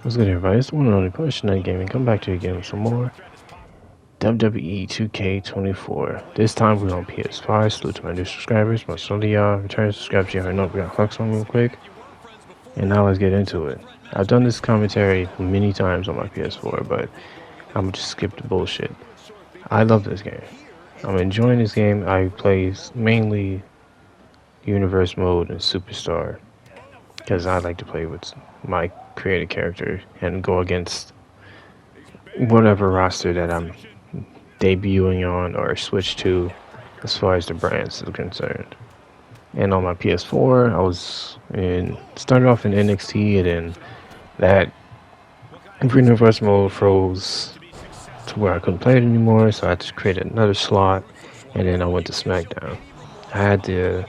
What's good, everybody? It's the one and only Push Night Gaming. Come back to you again with some more WWE 2K24. This time we're on PS5. Salute to my new subscribers. Most of y'all return subscribers. You already know we got Hux on real quick. And now let's get into it. I've done this commentary many times on my PS4, but I'm gonna just skip the bullshit. I love this game. I'm enjoying this game. I play mainly Universe Mode and Superstar because I like to play with my created character and go against whatever roster that I'm debuting on or switch to as far as the brands is concerned. And on my PS4, started off in NXT, and then that Universe mode froze to where I couldn't play it anymore, so I had to create another slot, and then I went to SmackDown. I had the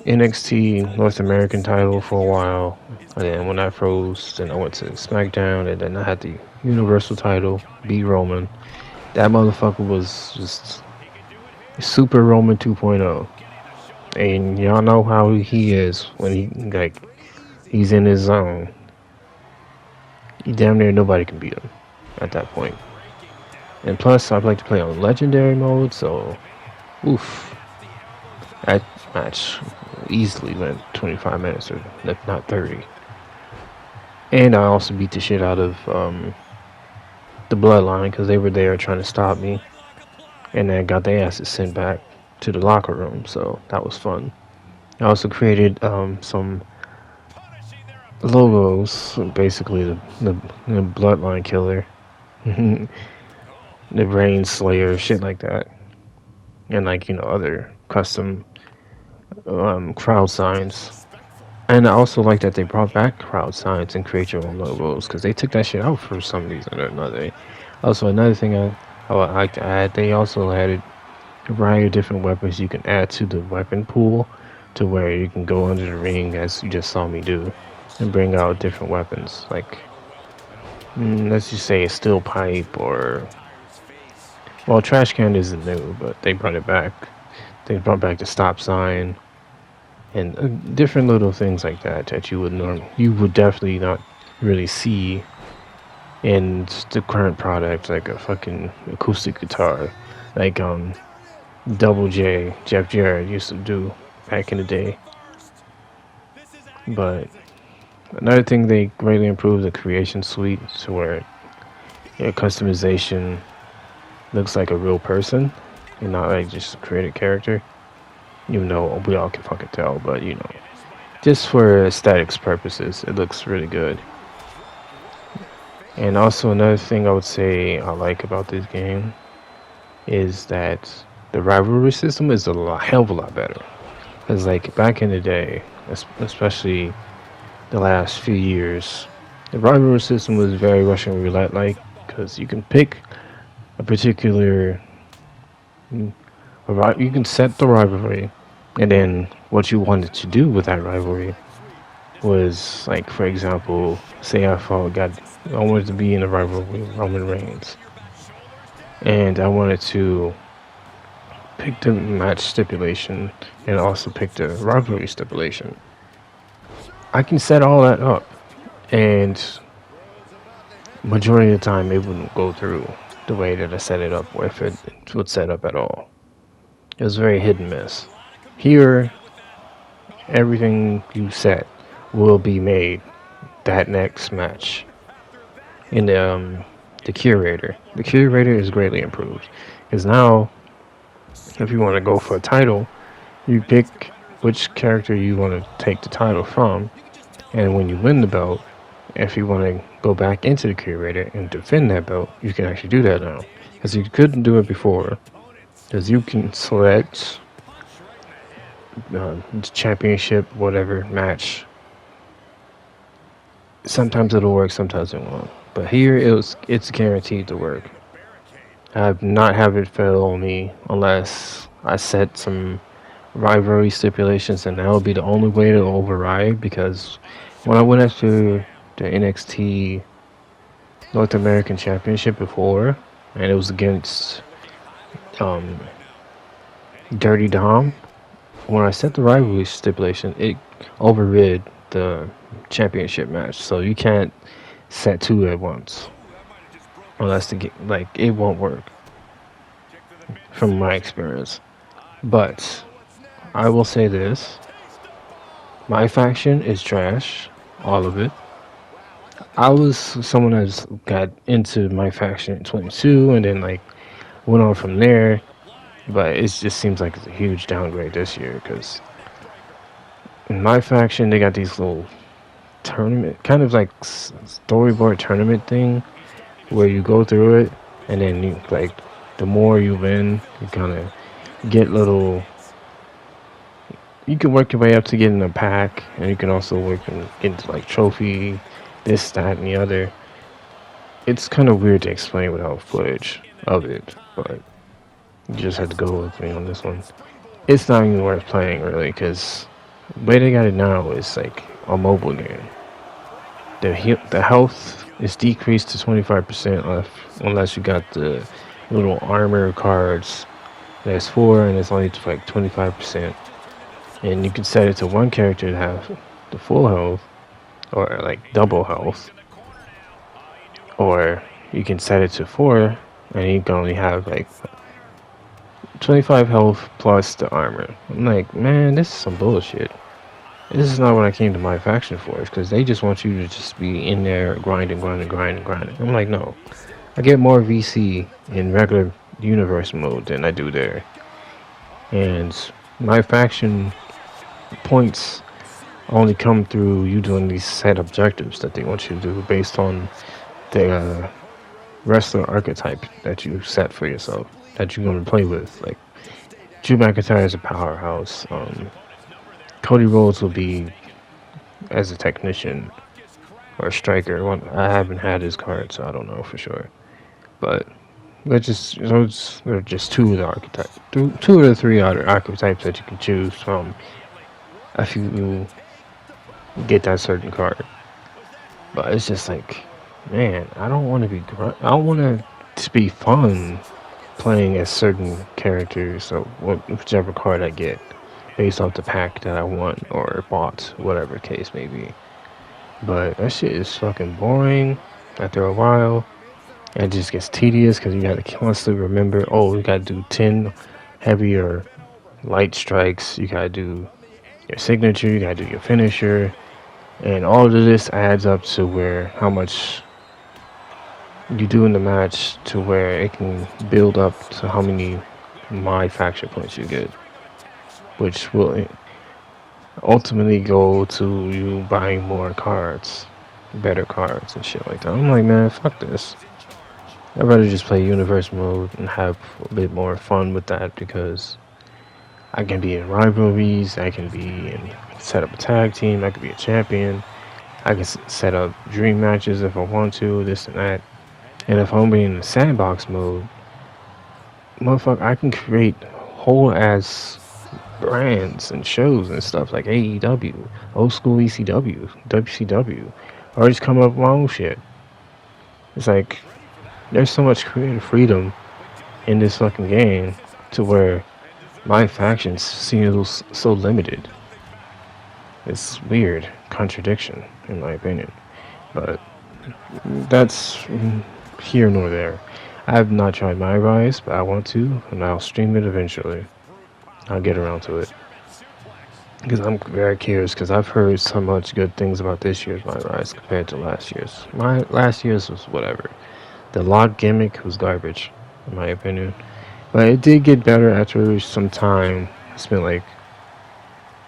NXT North American title for a while, and then when that froze, then I went to SmackDown, and then I had the Universal title, beat Roman. That motherfucker was just Super Roman 2.0. And y'all know how he is when he's in his zone. Damn near nobody can beat him at that point. And plus, I'd like to play on legendary mode, so oof. That match easily went 25 minutes, or if not 30. And I also beat the shit out of the Bloodline because they were there trying to stop me, and then got their asses sent back to the locker room, so that was fun. I also created some logos, basically the Bloodline Killer, the Rain Slayer, shit like that, and other custom crowd signs. And I also like that they brought back crowd signs and create your own logos, because they took that shit out for some reason or another. Also, another thing I would like to add, they also added a variety of different weapons you can add to the weapon pool, to where you can go under the ring, as you just saw me do, and bring out different weapons, like let's just say a steel pipe, or well, trash can isn't new, but they brought it back. They brought back the stop sign and different little things like that you would definitely not really see in the current product, like a fucking acoustic guitar, like Double J, Jeff Jarrett used to do back in the day. But another thing, they greatly improved the creation suite to where your customization looks like a real person and not like just a created character. Even though we all can fucking tell, but just for aesthetics purposes, it looks really good. And also another thing I would say I like about this game is that the rivalry system is hell of a lot better. Because like back in the day, especially the last few years, the rivalry system was very Russian roulette like, because you can pick a particular, you can set the rivalry, and then what you wanted to do with that rivalry was, like, for example, say I wanted to be in a rivalry with Roman Reigns, and I wanted to pick the match stipulation and also pick the rivalry stipulation. I can set all that up, and majority of the time it wouldn't go through the way that I set it up, or if it would set up at all. It was very hit and miss. Here, everything you set will be made that next match. In the curator. The curator is greatly improved, because now, if you want to go for a title, you pick which character you want to take the title from, and when you win the belt, if you want to go back into the curator and defend that belt, you can actually do that now, because you couldn't do it before. Because you can select championship, whatever match. Sometimes it'll work, sometimes it won't. But here it's guaranteed to work. I've not have it fail on me unless I set some rivalry stipulations, and that will be the only way to override. Because when I went after the NXT North American Championship before, and it was against Dirty Dom, when I set the rivalry stipulation, it overrid the championship match. So you can't set two at once, unless like it won't work from my experience. But I will say this: my faction is trash, all of it. I was someone that's got into my faction in 22, and then like went on from there. But it just seems like it's a huge downgrade this year because in my faction they got these little tournament, kind of like storyboard tournament thing where you go through it, and then you like the more you win, you kind of get little. You can work your way up to getting a pack, and you can also work and get into like trophy, this, that, and the other. It's kind of weird to explain without footage of it, but you just have to go with me on this one. It's not even worth playing really, because the way they got it now is like a mobile game. The health is decreased to 25% left unless you got the little armor cards. There's four, and it's only like 25%. And you can set it to one character to have the full health, or like double health, or you can set it to four, and you can only have like 25 health plus the armor. I'm like, man, this is some bullshit. This is not what I came to my faction for, because they just want you to just be in there grinding. I'm like, no. I get more VC in regular universe mode than I do there. And my faction points only come through you doing these set objectives that they want you to do based on the wrestler archetype that you set for yourself, that you're going to play with. Like, Drew McIntyre is a powerhouse. Cody Rhodes will be as a technician or a striker. I haven't had his card, so I don't know for sure. But those are just two of the archetypes, two of the three other archetypes that you can choose from if you get that certain card. But it's just like, man, I don't want to be. I don't want to be fun playing as certain characters. So whichever card I get, based off the pack that I want or bought, whatever the case may be. But that shit is fucking boring after a while. It just gets tedious because you got to constantly remember, oh, you got to do 10 heavy or light strikes. You got to do your signature. You got to do your finisher. And all of this adds up to where how much you do in the match to where it can build up to how many my faction points you get, which will ultimately go to you buying more cards, better cards and shit like that. I'm like, man, fuck this. I'd rather just play universe mode and have a bit more fun with that, because I can be in rivalries, I can be in set up a tag team, I could be a champion, I can set up dream matches if I want to, this and that. And if I'm in the sandbox mode, motherfucker, I can create whole ass brands and shows and stuff like AEW, old school ECW, WCW, or just come up with my own shit. It's like, there's so much creative freedom in this fucking game to where my factions seem so limited. It's weird contradiction, in my opinion. But that's here nor there. I have not tried MyRise, but I want to, and I'll stream it eventually. I'll get around to it. Because I'm very curious, because I've heard so much good things about this year's MyRise compared to last year's. My last year's was whatever. The lock gimmick was garbage, in my opinion. But it did get better after some time. I spent like,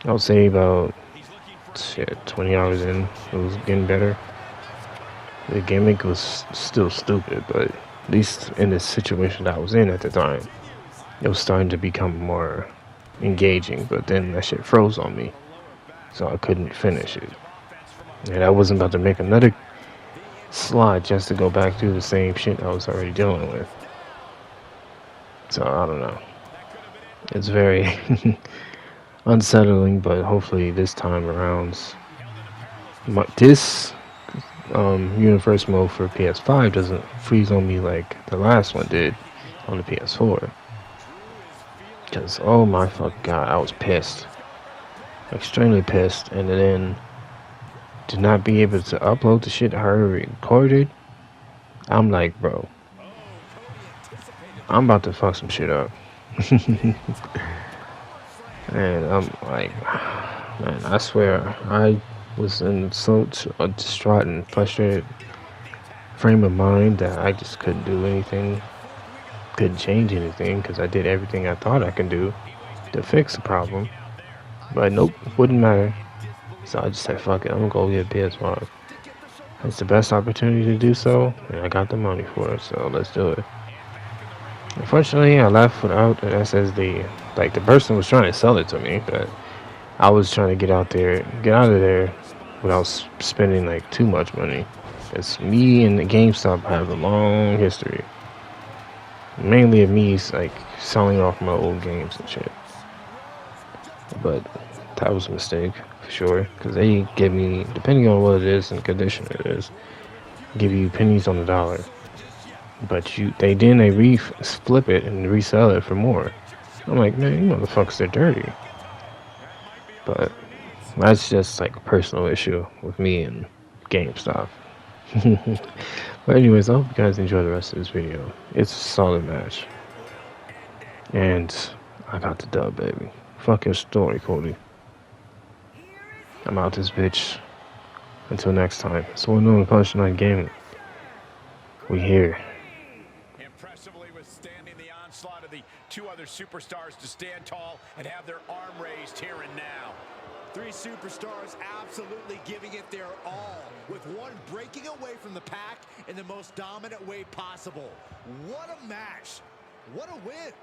I would say about 20 hours in. It was getting better. The gimmick was still stupid, but at least in the situation that I was in at the time, it was starting to become more engaging. But then that shit froze on me, so I couldn't finish it. And I wasn't about to make another slot just to go back through the same shit I was already dealing with. So I don't know. It's very unsettling, but hopefully this time around, this universe mode for PS5 doesn't freeze on me like the last one did on the PS4. Because, oh my fucking god, I was pissed. Extremely pissed. And then to not be able to upload the shit I already recorded, I'm like, bro, I'm about to fuck some shit up. And I'm like, man, I swear, I was in such a distraught and frustrated frame of mind that I just couldn't do anything, couldn't change anything, because I did everything I thought I could do to fix the problem. But nope, wouldn't matter. So I just said, fuck it, I'm gonna go get a PS5. It's the best opportunity to do so, and I got the money for it, so let's do it. Unfortunately, I left without an SSD. Like, the person was trying to sell it to me, but I was trying to get out of there without spending like too much money. It's me and the GameStop have a long history, mainly of me like selling off my old games and shit. But that was a mistake for sure, because they give me, depending on what it is and condition it is, give you pennies on the dollar. But they flip it and resell it for more. I'm like, man, you motherfuckers are dirty. But that's just like a personal issue with me and GameStop. But anyways, I hope you guys enjoy the rest of this video. It's a solid match. And I got the dub, baby. Fuck your story, Cody. I'm out this bitch. Until next time. So we're doing Punch Night Gaming. We here. Impressively withstanding the onslaught of the two other superstars to stand tall and have their arm raised here and now. Three superstars absolutely giving it their all, with one breaking away from the pack in the most dominant way possible. What a match. What a win.